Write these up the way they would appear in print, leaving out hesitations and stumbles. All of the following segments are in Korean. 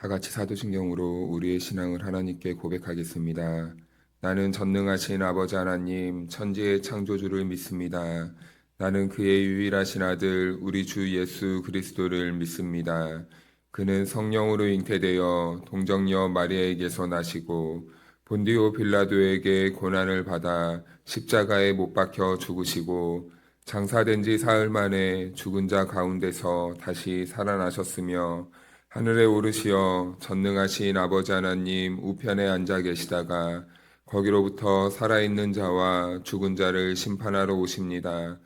다 같이 사도신경으로 우리의 신앙을 하나님께 고백하겠습니다. 나는 전능하신 아버지 하나님, 천지의 창조주를 믿습니다. 나는 그의 유일하신 아들, 우리 주 예수 그리스도를 믿습니다. 그는 성령으로 잉태되어 동정녀 마리아에게서 나시고 본디오 빌라도에게 고난을 받아 십자가에 못 박혀 죽으시고 장사된 지 사흘 만에 죽은 자 가운데서 다시 살아나셨으며 하늘에 오르시어 전능하신 아버지 하나님 우편에 앉아 계시다가 거기로부터 살아있는 자와 죽은 자를 심판하러 오십니다.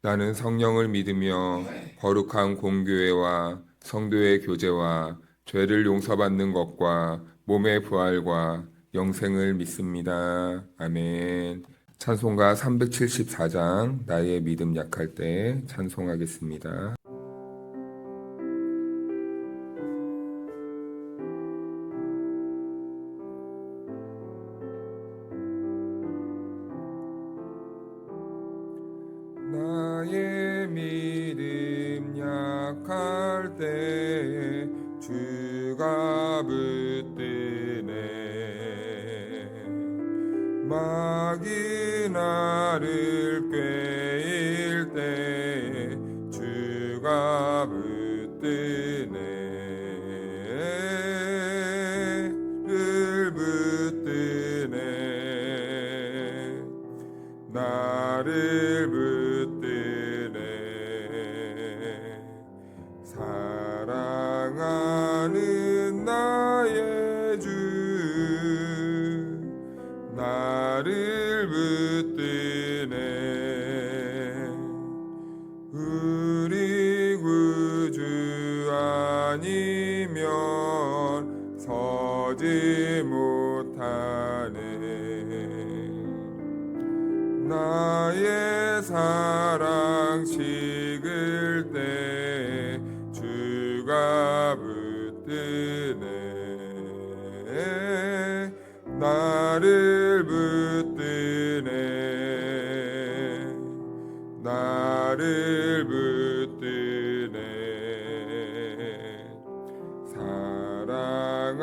나는 성령을 믿으며 거룩한 공교회와 성도의 교제와 죄를 용서받는 것과 몸의 부활과 영생을 믿습니다. 아멘. 찬송가 374장 나의 믿음 약할 때 찬송하겠습니다. 나의 믿음 약할 때 주가 붙드네. 마귀 나를 꾀일 때 주가 붙드네. 를 붙드네. 나를 붙드네. 사랑하는 나의 주 나를 붙드네. 우리 구주 아니면 서지 못하네. 나의 사랑 식을 때 주가 붙드네. 나를 붙드네. 나를 붙드네.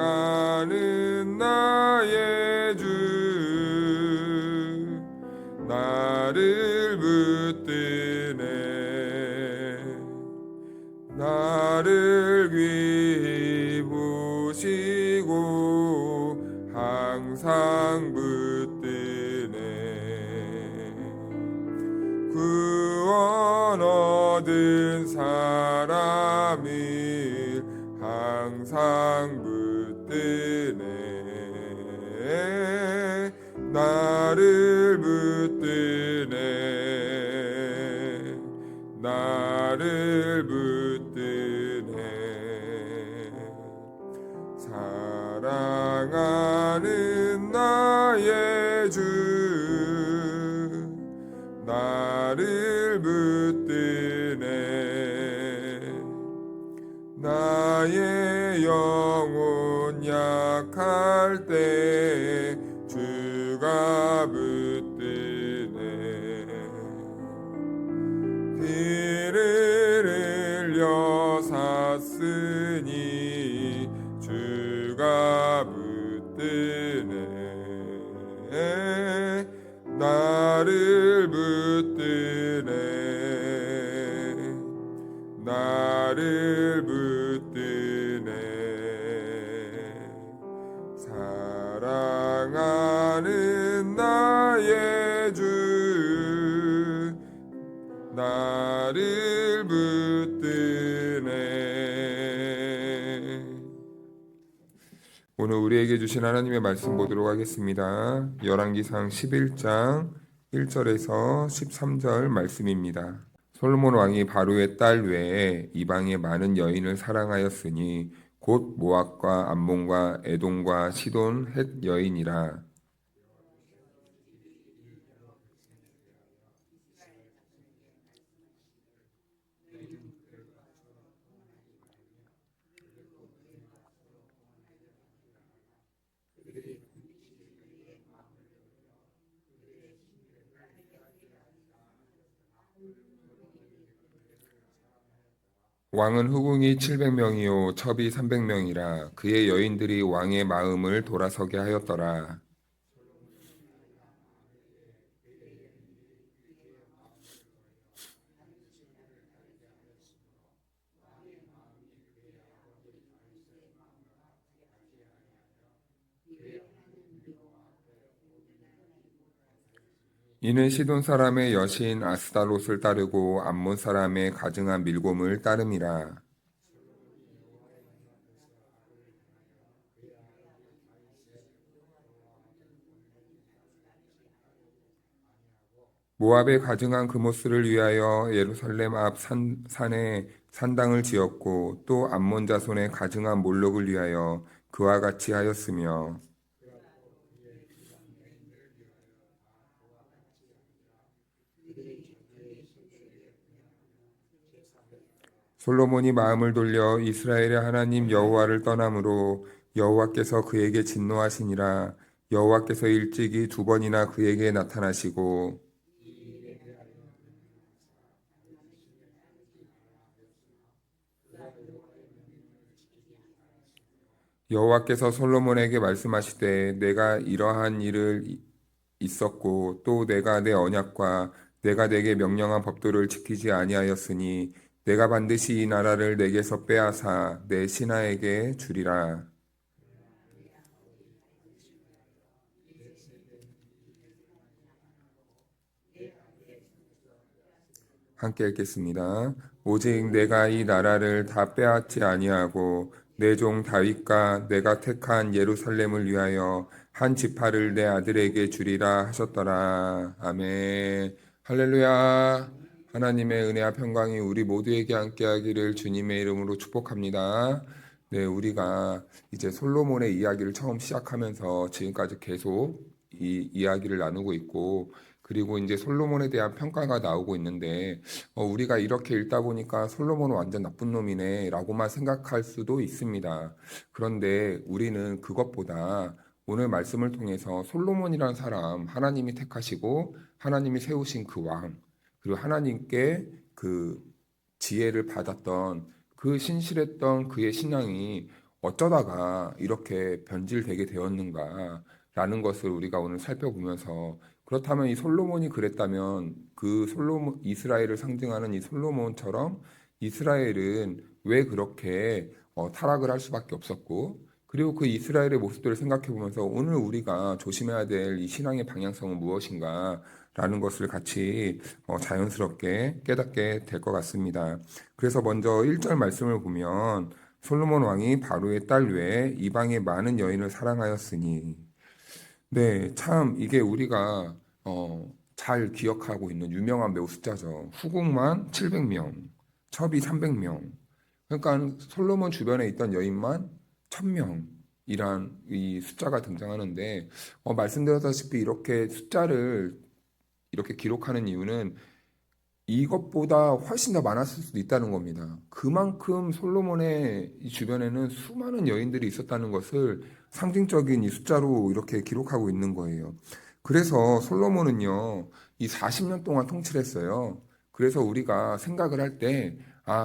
사랑하는 나의 주 나를 붙드네. 나를 귀히 보시고 항상 붙드네. 구원 얻은 사람이 항상 붙드네. 나를 붙드네. 나를 붙드네. 사랑하는 나의 주 나를 붙드네. 나의 영혼 약할 때 주가 붙드네. 피를 흘려 샀으니 주가 붙드네. 나를 붙드네. 나를 붙드네. 사랑하는 나의 주 나를 붙드네. 오늘 우리에게 주신 하나님의 말씀 보도록 하겠습니다. 열왕기상 11장 1절에서 13절 말씀입니다. 솔로몬 왕이 바로의 딸 외에 이방의 많은 여인을 사랑하였으니 곧 모압과 암몬과 에돔과 시돈 헷 여인이라. 왕은 후궁이 700명이요 첩이 300명이라 그의 여인들이 왕의 마음을 돌아서게 하였더라. 이는 시돈 사람의 여신 아스다롯을 따르고 암몬 사람의 가증한 밀곰을 따름이라. 모압의 가증한 그모스를 위하여 예루살렘 앞 산에 산당을 지었고 또 암몬 자손의 가증한 몰록을 위하여 그와 같이 하였으며 솔로몬이 마음을 돌려 이스라엘의 하나님 여호와를 떠남으로 여호와께서 그에게 진노하시니라. 여호와께서 일찍이 두 번이나 그에게 나타나시고 여호와께서 솔로몬에게 말씀하시되 내가 이러한 일을 있었고 또 내가 내 언약과 내가 내게 명령한 법도를 지키지 아니하였으니 내가 반드시 이 나라를 내게서 빼앗아 내 신하에게 주리라. 함께 읽겠습니다. 오직 내가 이 나라를 다 빼앗지 아니하고 내 종 다윗과 내가 택한 예루살렘을 위하여 한 지파를 내 아들에게 주리라 하셨더라. 아멘. 할렐루야. 하나님의 은혜와 평강이 우리 모두에게 함께하기를 주님의 이름으로 축복합니다. 네, 우리가 이제 솔로몬의 이야기를 처음 시작하면서 지금까지 계속 이 이야기를 나누고 있고, 그리고 이제 솔로몬에 대한 평가가 나오고 있는데, 우리가 이렇게 읽다 보니까 솔로몬은 완전 나쁜 놈이네 라고만 생각할 수도 있습니다. 그런데 우리는 그것보다 오늘 말씀을 통해서 솔로몬이라는 사람, 하나님이 택하시고 하나님이 세우신 그 왕, 그리고 하나님께 그 지혜를 받았던 그 신실했던 그의 신앙이 어쩌다가 이렇게 변질되게 되었는가라는 것을 우리가 오늘 살펴보면서, 그렇다면 이 솔로몬이 그랬다면 그 솔로몬, 이스라엘을 상징하는 이 솔로몬처럼 이스라엘은 왜 그렇게 타락을 할 수밖에 없었고, 그리고 그 이스라엘의 모습들을 생각해 보면서 오늘 우리가 조심해야 될 이 신앙의 방향성은 무엇인가 라는 것을 같이 자연스럽게 깨닫게 될 것 같습니다. 그래서 먼저 1절 말씀을 보면 솔로몬 왕이 바로의 딸 외에 이방의 많은 여인을 사랑하였으니, 네, 참 이게 우리가 잘 기억하고 있는 유명한 매우 숫자죠. 후궁만 700명, 첩이 300명. 그러니까 솔로몬 주변에 있던 여인만 1000명이란 이 숫자가 등장하는데, 말씀드렸다시피 이렇게 숫자를 이렇게 기록하는 이유는 이것보다 훨씬 더 많았을 수도 있다는 겁니다. 그만큼 솔로몬의 이 주변에는 수많은 여인들이 있었다는 것을 상징적인 이 숫자로 이렇게 기록하고 있는 거예요. 그래서 솔로몬은요, 이 40년 동안 통치를 했어요. 그래서 우리가 생각을 할 때,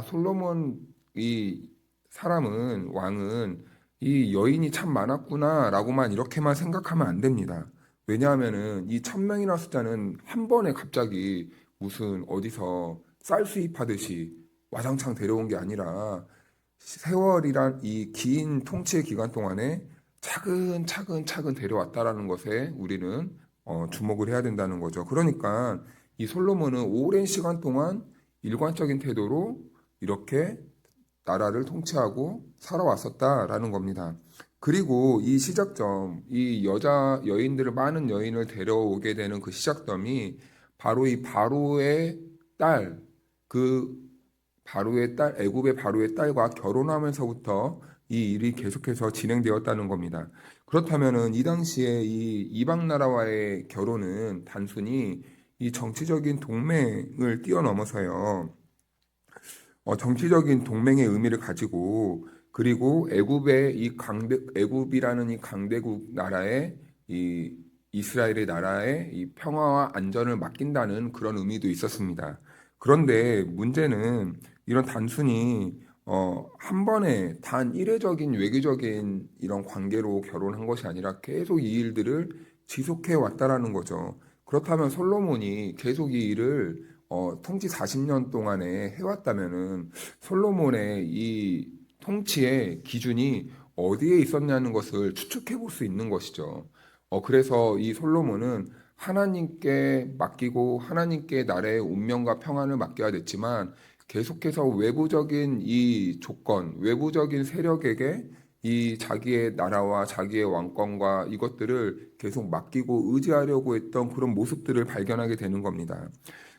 솔로몬 이 사람은, 왕은 이 여인이 참 많았구나라고만 이렇게만 생각하면 안 됩니다. 왜냐하면은 이 1000명이라는 숫자는 한 번에 갑자기 무슨 어디서 쌀 수입하듯이 와장창 데려온 게 아니라 세월이란 이 긴 통치의 기간 동안에 차근차근 데려왔다라는 것에 우리는 주목을 해야 된다는 거죠. 그러니까 이 솔로몬은 오랜 시간 동안 일관적인 태도로 이렇게 나라를 통치하고 살아왔었다라는 겁니다. 그리고 이 시작점, 이 여인들을 많은 여인을 데려오게 되는 그 시작점이 바로 이 바로의 딸, 그 바로의 딸, 애굽의 바로의 딸과 결혼하면서부터 이 일이 계속해서 진행되었다는 겁니다. 그렇다면은 이 당시에 이 이방 나라와의 결혼은 단순히 이 정치적인 동맹을 뛰어넘어서요. 정치적인 동맹의 의미를 가지고, 그리고 애굽이라는 이 강대국 나라에 이 이스라엘의 나라의 이 평화와 안전을 맡긴다는 그런 의미도 있었습니다. 그런데 문제는 이런 단순히 한 번에 단 이례적인 외교적인 이런 관계로 결혼한 것이 아니라 계속 이 일들을 지속해 왔다라는 거죠. 그렇다면 솔로몬이 계속 이 일을 통치 40년 동안에 해왔다면은 솔로몬의 이 통치의 기준이 어디에 있었냐는 것을 추측해 볼 수 있는 것이죠. 그래서 이 솔로몬은 하나님께 맡기고 하나님께 나라의 운명과 평안을 맡겨야 됐지만 계속해서 외부적인 이 조건, 외부적인 세력에게 이 자기의 나라와 자기의 왕권과 이것들을 계속 맡기고 의지하려고 했던 그런 모습들을 발견하게 되는 겁니다.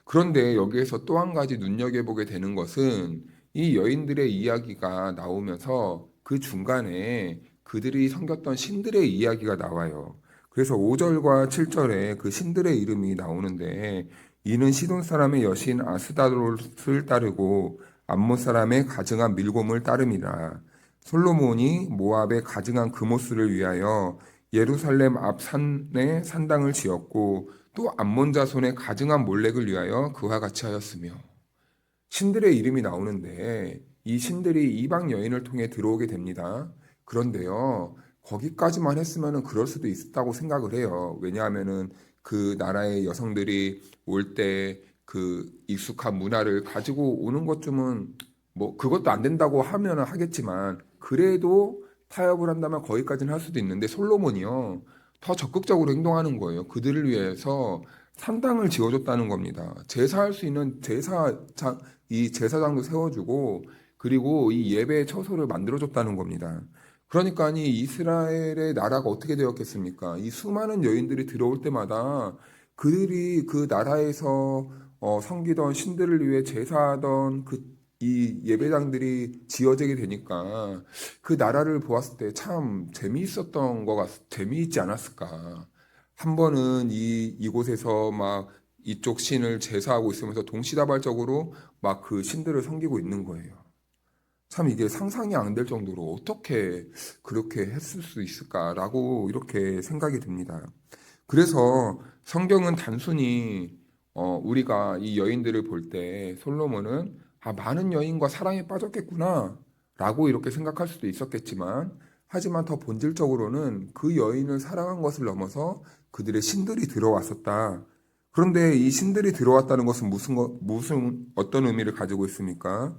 그런데 여기에서 또 한 가지 눈여겨보게 되는 것은 이 여인들의 이야기가 나오면서 그 중간에 그들이 섬겼던 신들의 이야기가 나와요. 그래서 5절과 7절에 그 신들의 이름이 나오는데 이는 시돈 사람의 여신 아스다롯을 따르고 암몬 사람의 가증한 밀곰을 따름이라. 솔로몬이 모압의 가증한 그모스를 위하여 예루살렘 앞 산에 산당을 지었고 또 암몬 자손의 가증한 몰렉을 위하여 그와 같이 하였으며. 신들의 이름이 나오는데 이 신들이 이방 여인을 통해 들어오게 됩니다. 그런데요, 거기까지만 했으면 그럴 수도 있었다고 생각을 해요. 왜냐하면은 그 나라의 여성들이 올 때 그 익숙한 문화를 가지고 오는 것쯤은 뭐 그것도 안 된다고 하면 하겠지만 그래도 타협을 한다면 거기까지는 할 수도 있는데 솔로몬이요, 더 적극적으로 행동하는 거예요. 그들을 위해서 산당을 지어줬다는 겁니다. 제사할 수 있는 이 제사장도 세워주고 그리고 이 예배의 처소를 만들어줬다는 겁니다. 그러니까 이 이스라엘의 나라가 어떻게 되었겠습니까? 이 수많은 여인들이 들어올 때마다 그들이 그 나라에서 섬기던 신들을 위해 제사하던 이 예배당들이 지어지게 되니까 그 나라를 보았을 때 참 재미있지 않았을까. 한 번은 이곳에서 막 이쪽 신을 제사하고 있으면서 동시다발적으로 막 그 신들을 섬기고 있는 거예요. 참 이게 상상이 안 될 정도로 어떻게 그렇게 했을 수 있을까라고 이렇게 생각이 듭니다. 그래서 성경은 단순히 우리가 이 여인들을 볼 때 솔로몬은 많은 여인과 사랑에 빠졌겠구나 라고 이렇게 생각할 수도 있었겠지만 하지만 더 본질적으로는 그 여인을 사랑한 것을 넘어서 그들의 신들이 들어왔었다. 그런데 이 신들이 들어왔다는 것은 무슨 어떤 의미를 가지고 있습니까?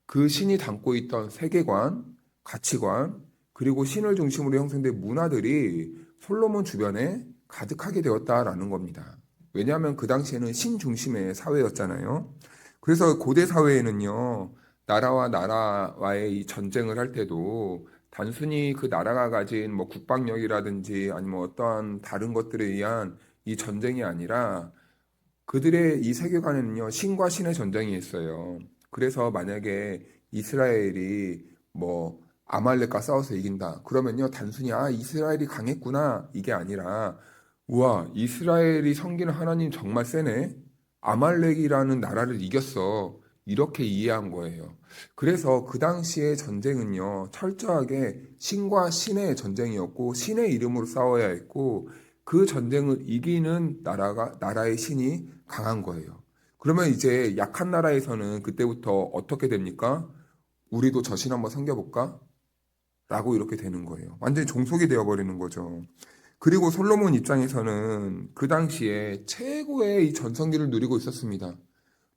그 신이 담고 있던 세계관, 가치관, 그리고 신을 중심으로 형성된 문화들이 솔로몬 주변에 가득하게 되었다라는 겁니다. 왜냐하면 그 당시에는 신 중심의 사회였잖아요. 그래서 고대 사회에는요, 나라와 나라와의 이 전쟁을 할 때도 단순히 그 나라가 가진 뭐 국방력이라든지 아니면 어떠한 다른 것들에 의한 이 전쟁이 아니라 그들의 이 세계관에는요, 신과 신의 전쟁이 있어요. 그래서 만약에 이스라엘이 뭐 아말렉과 싸워서 이긴다. 그러면요, 단순히 이스라엘이 강했구나 이게 아니라 우와, 이스라엘이 섬기는 하나님 정말 세네. 아말렉이라는 나라를 이겼어. 이렇게 이해한 거예요. 그래서 그 당시의 전쟁은요, 철저하게 신과 신의 전쟁이었고 신의 이름으로 싸워야 했고 그 전쟁을 이기는 나라의 신이 강한 거예요. 그러면 이제 약한 나라에서는 그때부터 어떻게 됩니까? 우리도 저 신 한번 섬겨볼까? 라고 이렇게 되는 거예요. 완전히 종속이 되어버리는 거죠. 그리고 솔로몬 입장에서는 그 당시에 최고의 이 전성기를 누리고 있었습니다.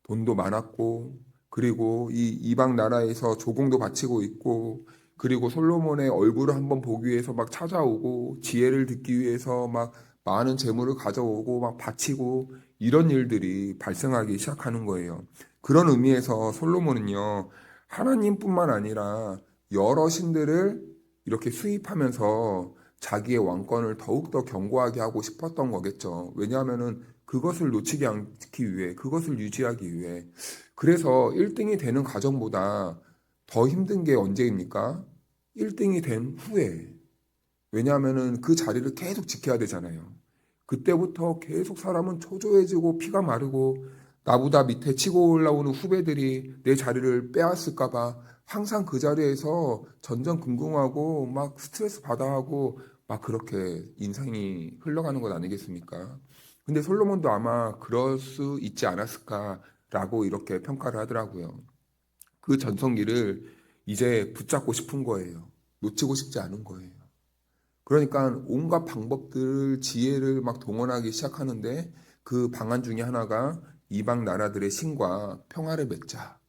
돈도 많았고, 그리고 이 이방 나라에서 조공도 바치고 있고, 그리고 솔로몬의 얼굴을 한번 보기 위해서 막 찾아오고, 지혜를 듣기 위해서 막 많은 재물을 가져오고, 막 바치고, 이런 일들이 발생하기 시작하는 거예요. 그런 의미에서 솔로몬은요, 하나님뿐만 아니라 여러 신들을 이렇게 수입하면서 자기의 왕권을 더욱더 견고하게 하고 싶었던 거겠죠. 왜냐하면은 그것을 놓치지 않기 위해, 그것을 유지하기 위해. 그래서 1등이 되는 과정보다 더 힘든 게 언제입니까? 1등이 된 후에. 왜냐하면은 그 자리를 계속 지켜야 되잖아요. 그때부터 계속 사람은 초조해지고 피가 마르고 나보다 밑에 치고 올라오는 후배들이 내 자리를 빼앗을까봐 항상 그 자리에서 전전긍긍하고 막 스트레스 받아 하고 막 그렇게 인생이 흘러가는 것 아니겠습니까? 근데 솔로몬도 아마 그럴 수 있지 않았을까라고 이렇게 평가를 하더라고요. 그 전성기를 이제 붙잡고 싶은 거예요. 놓치고 싶지 않은 거예요. 그러니까 온갖 방법들, 지혜를 막 동원하기 시작하는데 그 방안 중에 하나가 이방 나라들의 신과 평화를 맺자.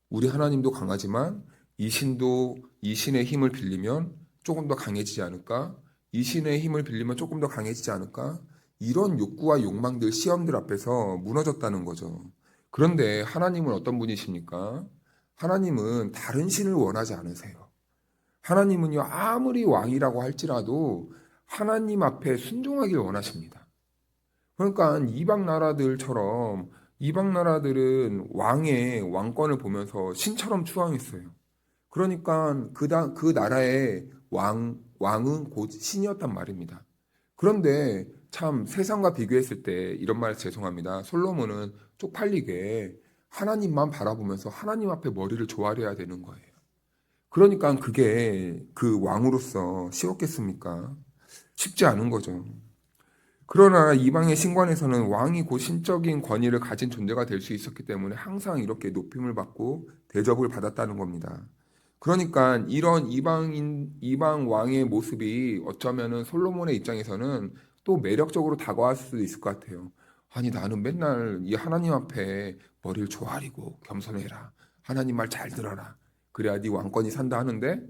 우리 하나님도 강하지만 이 신도 이 신의 힘을 빌리면 조금 더 강해지지 않을까? 이 신의 힘을 빌리면 조금 더 강해지지 않을까? 이런 욕구와 욕망들, 시험들 앞에서 무너졌다는 거죠. 그런데 하나님은 어떤 분이십니까? 하나님은 다른 신을 원하지 않으세요. 하나님은요, 아무리 왕이라고 할지라도 하나님 앞에 순종하길 원하십니다. 그러니까 이방 나라들처럼 이방 나라들은 왕의 왕권을 보면서 신처럼 추앙했어요. 그러니까 그 나라의 왕은 곧 신이었단 말입니다. 그런데 참 세상과 비교했을 때 이런 말 죄송합니다. 솔로몬은 쪽팔리게 하나님만 바라보면서 하나님 앞에 머리를 조아려야 되는 거예요. 그러니까 그게 그 왕으로서 쉬웠겠습니까? 쉽지 않은 거죠. 그러나 이방의 신관에서는 왕이 곧 신적인 권위를 가진 존재가 될 수 있었기 때문에 항상 이렇게 높임을 받고 대접을 받았다는 겁니다. 그러니까 이런 이방 왕의 모습이 어쩌면은 솔로몬의 입장에서는 또 매력적으로 다가갈 수도 있을 것 같아요. 아니, 나는 맨날 이 하나님 앞에 머리를 조아리고 겸손해라. 하나님 말 잘 들어라. 그래야 네 왕권이 산다 하는데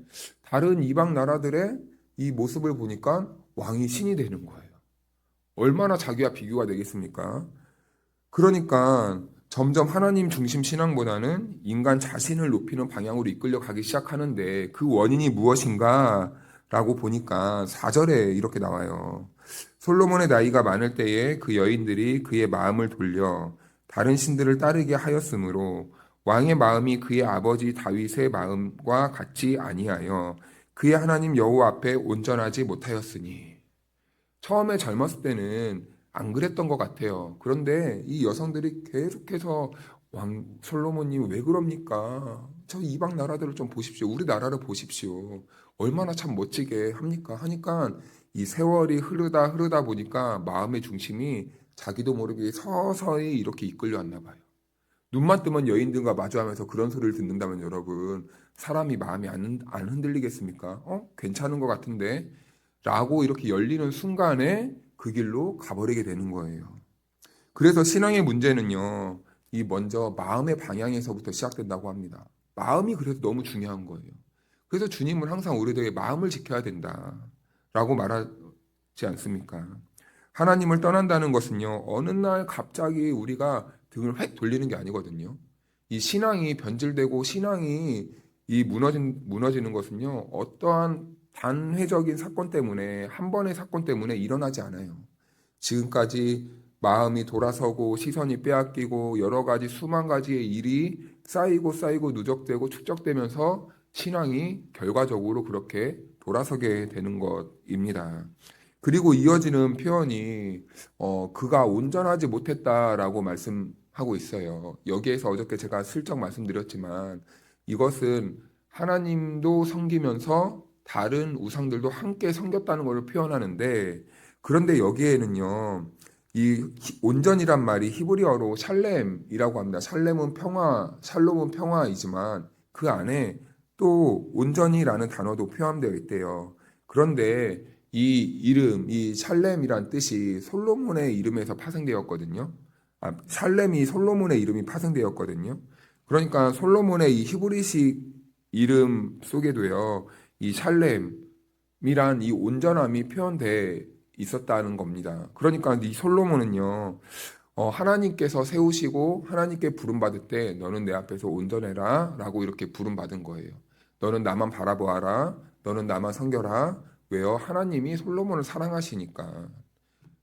다른 이방 나라들의 이 모습을 보니까 왕이 신이 되는 거예요. 얼마나 자기와 비교가 되겠습니까? 그러니까 점점 하나님 중심 신앙보다는 인간 자신을 높이는 방향으로 이끌려 가기 시작하는데 그 원인이 무엇인가? 라고 보니까 4절에 이렇게 나와요. 솔로몬의 나이가 많을 때에 그 여인들이 그의 마음을 돌려 다른 신들을 따르게 하였으므로 왕의 마음이 그의 아버지 다윗의 마음과 같지 아니하여 그의 하나님 여호와 앞에 온전하지 못하였으니. 처음에 젊었을 때는 안 그랬던 것 같아요. 그런데 이 여성들이 계속해서 왕 솔로몬님 왜 그럽니까? 저 이방 나라들을 좀 보십시오. 우리 나라를 보십시오. 얼마나 참 멋지게 합니까? 하니까 이 세월이 흐르다 보니까 마음의 중심이 자기도 모르게 서서히 이렇게 이끌려 왔나 봐요. 눈만 뜨면 여인들과 마주하면서 그런 소리를 듣는다면 여러분, 사람이 마음이 안 흔들리겠습니까? 괜찮은 것 같은데? 라고 이렇게 열리는 순간에 그 길로 가버리게 되는 거예요. 그래서 신앙의 문제는요, 이 먼저 마음의 방향에서부터 시작된다고 합니다. 마음이 그래서 너무 중요한 거예요. 그래서 주님은 항상 우리들에게 마음을 지켜야 된다. 라고 말하지 않습니까? 하나님을 떠난다는 것은요, 어느 날 갑자기 우리가 등을 획 돌리는 게 아니거든요. 이 신앙이 변질되고 신앙이 무너지는 것은요, 어떠한 단회적인 사건 때문에, 한 번의 사건 때문에 일어나지 않아요. 지금까지 마음이 돌아서고 시선이 빼앗기고 여러 가지 수만 가지의 일이 쌓이고 누적되고 축적되면서 신앙이 결과적으로 그렇게 돌아서게 되는 것입니다. 그리고 이어지는 표현이 그가 온전하지 못했다라고 말씀하고 있어요. 여기에서 어저께 제가 슬쩍 말씀드렸지만 이것은 하나님도 섬기면서 다른 우상들도 함께 섬겼다는 것을 표현하는데, 그런데 여기에는요, 이 온전이란 말이 히브리어로 샬렘이라고 합니다. 샬롬은 평화이지만 그 안에 또 온전이라는 단어도 포함되어 있대요. 그런데 이 이름, 이 샬렘이란 뜻이 솔로몬의 이름에서 파생되었거든요. 샬렘이 솔로몬의 이름이 파생되었거든요. 그러니까 솔로몬의 이 히브리식 이름 속에도요, 이 샬렘이란 이 온전함이 표현돼 있었다는 겁니다. 그러니까 이 솔로몬은요, 하나님께서 세우시고 하나님께 부름받을 때 너는 내 앞에서 온전해라 라고 이렇게 부름받은 거예요. 너는 나만 바라보아라. 너는 나만 섬겨라. 왜요? 하나님이 솔로몬을 사랑하시니까.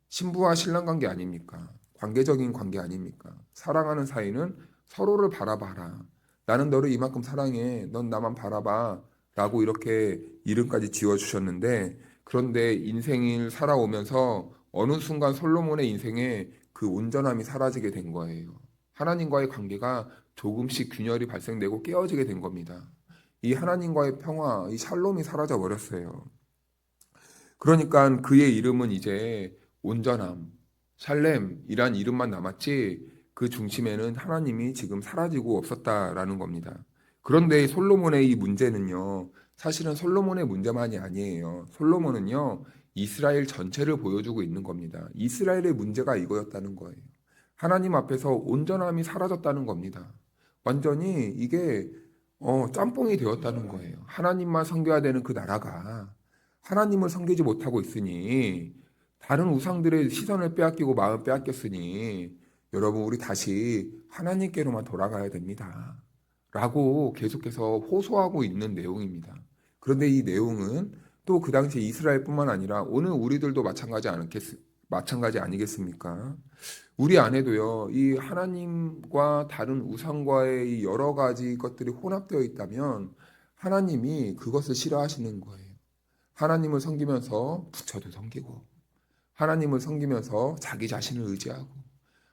신부와 신랑 관계 아닙니까? 관계적인 관계 아닙니까? 사랑하는 사이는 서로를 바라봐라. 나는 너를 이만큼 사랑해. 넌 나만 바라봐. 라고 이렇게 이름까지 지어주셨는데, 그런데 인생을 살아오면서 어느 순간 솔로몬의 인생에 그 온전함이 사라지게 된 거예요. 하나님과의 관계가 조금씩 균열이 발생되고 깨어지게 된 겁니다. 이 하나님과의 평화, 이 샬롬이 사라져 버렸어요. 그러니까 그의 이름은 이제 온전함, 샬렘이란 이름만 남았지 그 중심에는 하나님이 지금 사라지고 없었다라는 겁니다. 그런데 솔로몬의 이 문제는요, 사실은 솔로몬의 문제만이 아니에요. 솔로몬은요, 이스라엘 전체를 보여주고 있는 겁니다. 이스라엘의 문제가 이거였다는 거예요. 하나님 앞에서 온전함이 사라졌다는 겁니다. 완전히 이게 짬뽕이 되었다는 거예요. 하나님만 섬겨야 되는 그 나라가 하나님을 섬기지 못하고 있으니, 다른 우상들의 시선을 빼앗기고 마음 빼앗겼으니 여러분, 우리 다시 하나님께로만 돌아가야 됩니다. 라고 계속해서 호소하고 있는 내용입니다. 그런데 이 내용은 또 그 당시 이스라엘뿐만 아니라 오늘 우리들도 마찬가지 아니겠습니까? 우리 안에도요, 이 하나님과 다른 우상과의 이 여러 가지 것들이 혼합되어 있다면 하나님이 그것을 싫어하시는 거예요. 하나님을 섬기면서 부처도 섬기고, 하나님을 섬기면서 자기 자신을 의지하고,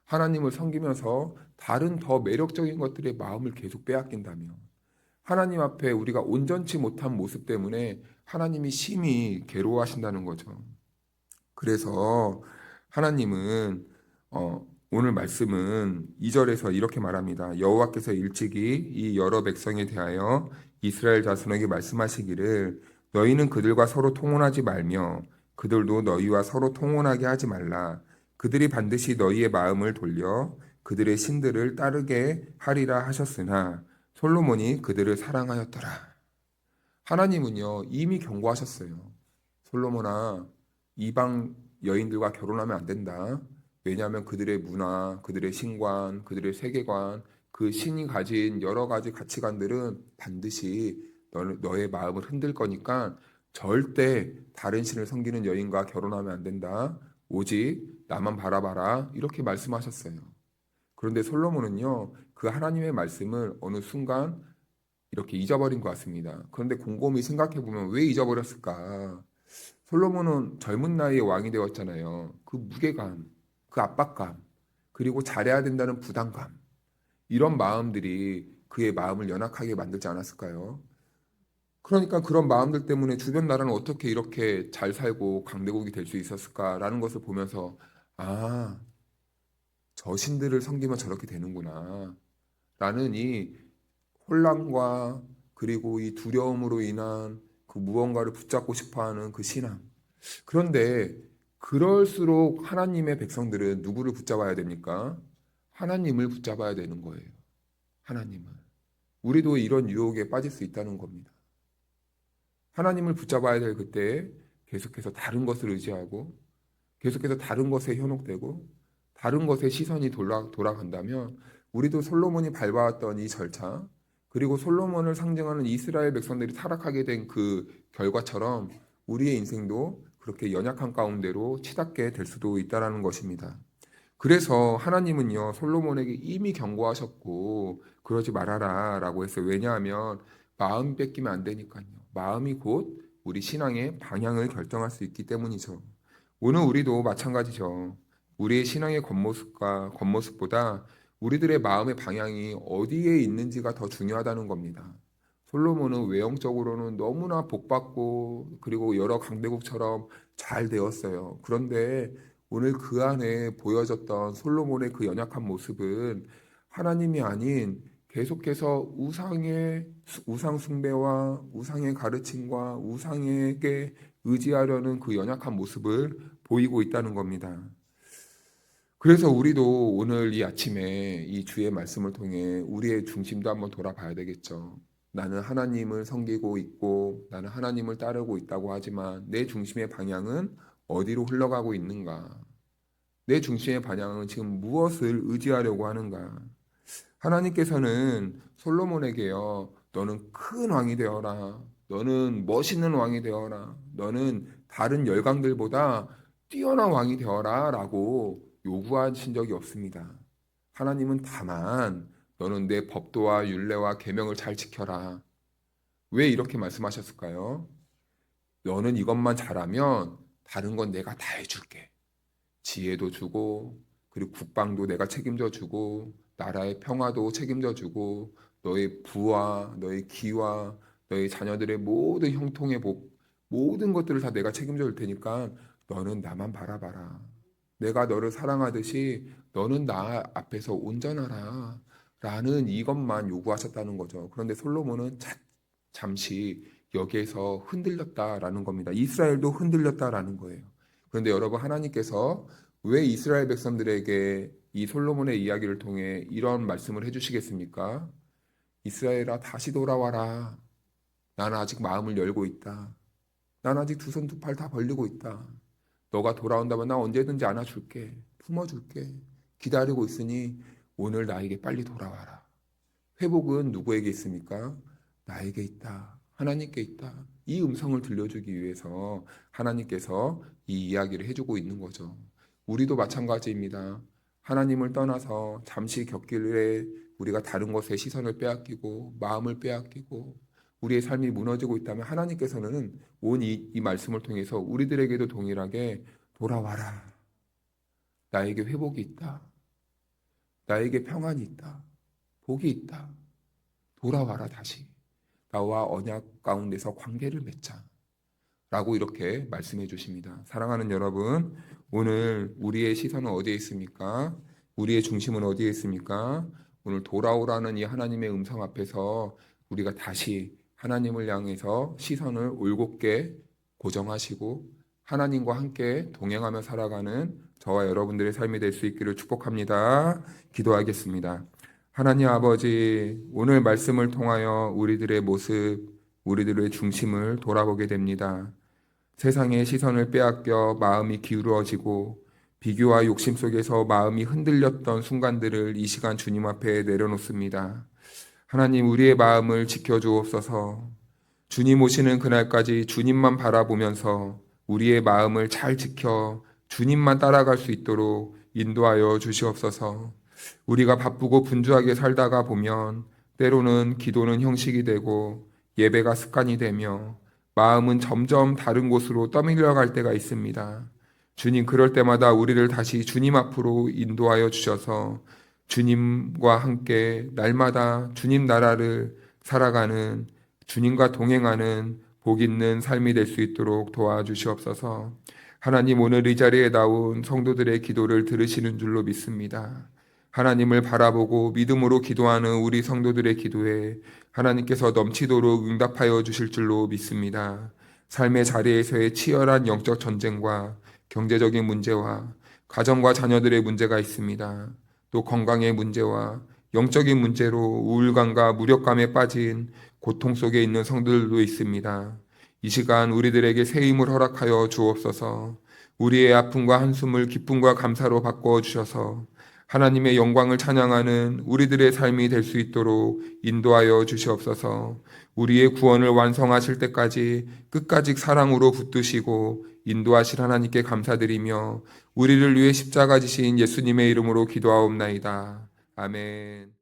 하나님을 섬기면서 다른 더 매력적인 것들의 마음을 계속 빼앗긴다면, 하나님 앞에 우리가 온전치 못한 모습 때문에 하나님이 심히 괴로워하신다는 거죠. 그래서 하나님은 오늘 말씀은 2절에서 이렇게 말합니다. 여호와께서 일찍이 이 여러 백성에 대하여 이스라엘 자손에게 말씀하시기를 너희는 그들과 서로 통혼하지 말며 그들도 너희와 서로 통혼하게 하지 말라. 그들이 반드시 너희의 마음을 돌려 그들의 신들을 따르게 하리라 하셨으나 솔로몬이 그들을 사랑하였더라. 하나님은요, 이미 경고하셨어요. 솔로몬아, 이방 여인들과 결혼하면 안 된다. 왜냐하면 그들의 문화, 그들의 신관, 그들의 세계관, 그 신이 가진 여러 가지 가치관들은 반드시 너의 마음을 흔들 거니까 절대 다른 신을 섬기는 여인과 결혼하면 안 된다. 오직 나만 바라봐라. 이렇게 말씀하셨어요. 그런데 솔로몬은요, 그 하나님의 말씀을 어느 순간 이렇게 잊어버린 것 같습니다. 그런데 곰곰이 생각해 보면 왜 잊어버렸을까? 솔로몬은 젊은 나이에 왕이 되었잖아요. 그 무게감, 그 압박감, 그리고 잘해야 된다는 부담감, 이런 마음들이 그의 마음을 연약하게 만들지 않았을까요? 그러니까 그런 마음들 때문에 주변 나라는 어떻게 이렇게 잘 살고 강대국이 될 수 있었을까라는 것을 보면서, 아, 저 신들을 섬기면 저렇게 되는구나 라는 이 혼란과 그리고 이 두려움으로 인한 그 무언가를 붙잡고 싶어하는 그 신앙. 그런데 그럴수록 하나님의 백성들은 누구를 붙잡아야 됩니까? 하나님을 붙잡아야 되는 거예요. 하나님을. 우리도 이런 유혹에 빠질 수 있다는 겁니다. 하나님을 붙잡아야 될 그때 계속해서 다른 것을 의지하고 계속해서 다른 것에 현혹되고 다른 것에 시선이 돌아간다면 우리도 솔로몬이 밟아왔던 이 절차, 그리고 솔로몬을 상징하는 이스라엘 백성들이 타락하게 된 그 결과처럼 우리의 인생도 그렇게 연약한 가운데로 치닫게 될 수도 있다라는 것입니다. 그래서 하나님은요, 솔로몬에게 이미 경고하셨고 그러지 말아라 라고 했어요. 왜냐하면 마음 뺏기면 안 되니까요. 마음이 곧 우리 신앙의 방향을 결정할 수 있기 때문이죠. 오늘 우리도 마찬가지죠. 우리의 신앙의 겉모습보다 우리들의 마음의 방향이 어디에 있는지가 더 중요하다는 겁니다. 솔로몬은 외형적으로는 너무나 복받고 그리고 여러 강대국처럼 잘 되었어요. 그런데 오늘 그 안에 보여졌던 솔로몬의 그 연약한 모습은 하나님이 아닌 계속해서 우상 숭배와 우상의 가르침과 우상에게 의지하려는 그 연약한 모습을 보이고 있다는 겁니다. 그래서 우리도 오늘 이 아침에 이 주의 말씀을 통해 우리의 중심도 한번 돌아봐야 되겠죠. 나는 하나님을 섬기고 있고 나는 하나님을 따르고 있다고 하지만 내 중심의 방향은 어디로 흘러가고 있는가? 내 중심의 방향은 지금 무엇을 의지하려고 하는가? 하나님께서는 솔로몬에게요, 너는 큰 왕이 되어라. 너는 멋있는 왕이 되어라. 너는 다른 열강들보다 뛰어난 왕이 되어라. 라고 요구하신 적이 없습니다. 하나님은 다만 너는 내 법도와 율례와 계명을 잘 지켜라. 왜 이렇게 말씀하셨을까요? 너는 이것만 잘하면 다른 건 내가 다 해줄게. 지혜도 주고 그리고 국방도 내가 책임져 주고 나라의 평화도 책임져 주고 너의 부와 너의 기와 너의 자녀들의 모든 형통의 복, 모든 것들을 다 내가 책임져 줄 테니까 너는 나만 바라봐라. 내가 너를 사랑하듯이 너는 나 앞에서 온전하라 라는 이것만 요구하셨다는 거죠. 그런데 솔로몬은 잠시 여기에서 흔들렸다라는 겁니다. 이스라엘도 흔들렸다라는 거예요. 그런데 여러분, 하나님께서 왜 이스라엘 백성들에게 이 솔로몬의 이야기를 통해 이런 말씀을 해주시겠습니까? 이스라엘아, 다시 돌아와라. 나는 아직 마음을 열고 있다. 난 아직 두 손 두 팔 다 벌리고 있다. 너가 돌아온다면 나 언제든지 안아줄게. 품어줄게. 기다리고 있으니 오늘 나에게 빨리 돌아와라. 회복은 누구에게 있습니까? 나에게 있다. 하나님께 있다. 이 음성을 들려주기 위해서 하나님께서 이 이야기를 해주고 있는 거죠. 우리도 마찬가지입니다. 하나님을 떠나서 잠시 곁길에 우리가 다른 것에 시선을 빼앗기고 마음을 빼앗기고 우리의 삶이 무너지고 있다면 하나님께서는 온 이 말씀을 통해서 우리들에게도 동일하게 돌아와라. 나에게 회복이 있다. 나에게 평안이 있다. 복이 있다. 돌아와라 다시. 나와 언약 가운데서 관계를 맺자. 라고 이렇게 말씀해 주십니다. 사랑하는 여러분, 오늘 우리의 시선은 어디에 있습니까? 우리의 중심은 어디에 있습니까? 오늘 돌아오라는 이 하나님의 음성 앞에서 우리가 다시 하나님을 향해서 시선을 올곧게 고정하시고 하나님과 함께 동행하며 살아가는 저와 여러분들의 삶이 될 수 있기를 축복합니다. 기도하겠습니다. 하나님 아버지, 오늘 말씀을 통하여 우리들의 모습, 우리들의 중심을 돌아보게 됩니다. 세상의 시선을 빼앗겨 마음이 기울어지고 비교와 욕심 속에서 마음이 흔들렸던 순간들을 이 시간 주님 앞에 내려놓습니다. 하나님, 우리의 마음을 지켜주옵소서. 주님 오시는 그날까지 주님만 바라보면서 우리의 마음을 잘 지켜 주님만 따라갈 수 있도록 인도하여 주시옵소서. 우리가 바쁘고 분주하게 살다가 보면 때로는 기도는 형식이 되고 예배가 습관이 되며 마음은 점점 다른 곳으로 떠밀려 갈 때가 있습니다. 주님, 그럴 때마다 우리를 다시 주님 앞으로 인도하여 주셔서 주님과 함께 날마다 주님 나라를 살아가는, 주님과 동행하는 복 있는 삶이 될 수 있도록 도와주시옵소서. 하나님, 오늘 이 자리에 나온 성도들의 기도를 들으시는 줄로 믿습니다. 하나님을 바라보고 믿음으로 기도하는 우리 성도들의 기도에 하나님께서 넘치도록 응답하여 주실 줄로 믿습니다. 삶의 자리에서의 치열한 영적 전쟁과 경제적인 문제와 가정과 자녀들의 문제가 있습니다. 또 건강의 문제와 영적인 문제로 우울감과 무력감에 빠진 고통 속에 있는 성도들도 있습니다. 이 시간 우리들에게 새 힘을 허락하여 주옵소서. 우리의 아픔과 한숨을 기쁨과 감사로 바꾸어 주셔서 하나님의 영광을 찬양하는 우리들의 삶이 될 수 있도록 인도하여 주시옵소서. 우리의 구원을 완성하실 때까지 끝까지 사랑으로 붙드시고 인도하실 하나님께 감사드리며 우리를 위해 십자가 지신 예수님의 이름으로 기도하옵나이다. 아멘.